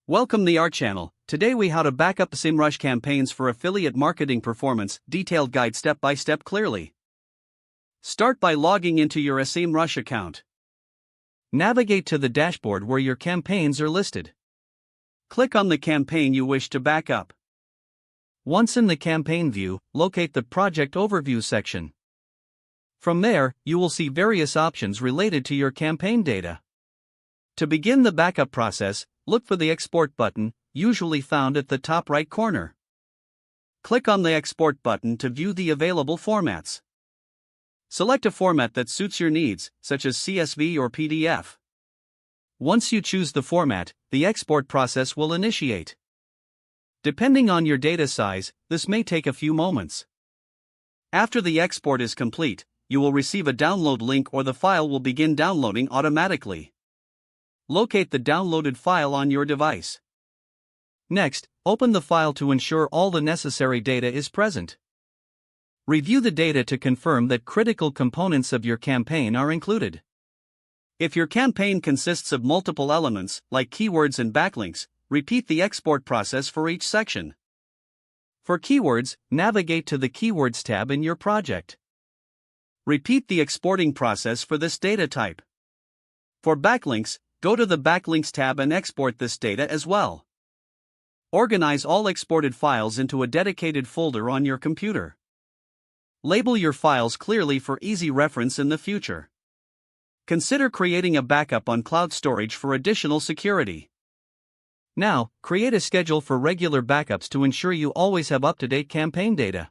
Welcome to our channel. Today we how to back up the SEMrush campaigns for affiliate marketing performance, detailed guide step by step clearly. Start by logging into your SEMrush account. Navigate to the dashboard where your campaigns are listed. Click on the campaign you wish to back up. Once in the campaign view, locate the project overview section. From there, you will see various options related to your campaign data. To begin the backup process, look for the Export button, usually found at the top right corner. Click on the Export button to view the available formats. Select a format that suits your needs, such as CSV or PDF. Once you choose the format, the export process will initiate. Depending on your data size, this may take a few moments. After the export is complete, you will receive a download link or the file will begin downloading automatically. Locate the downloaded file on your device. Next, open the file to ensure all the necessary data is present. Review the data to confirm that critical components of your campaign are included. If your campaign consists of multiple elements, like keywords and backlinks, repeat the export process for each section. For keywords, navigate to the Keywords tab in your project. Repeat the exporting process for this data type. For backlinks, go to the Backlinks tab and export this data as well. Organize all exported files into a dedicated folder on your computer. Label your files clearly for easy reference in the future. Consider creating a backup on cloud storage for additional security. Now, create a schedule for regular backups to ensure you always have up-to-date campaign data.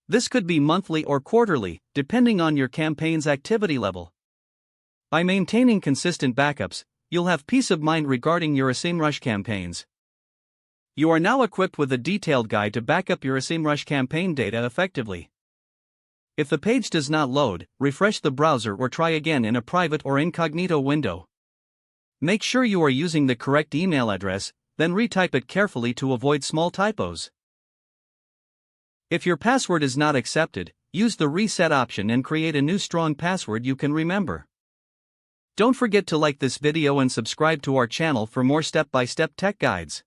This could be monthly or quarterly, depending on your campaign's activity level. By maintaining consistent backups, you'll have peace of mind regarding your SEMrush campaigns. You are now equipped with a detailed guide to back up your SEMrush campaign data effectively. If the page does not load, refresh the browser or try again in a private or incognito window. Make sure you are using the correct email address, then retype it carefully to avoid small typos. If your password is not accepted, use the reset option and create a new strong password you can remember. Don't forget to like this video and subscribe to our channel for more step-by-step tech guides.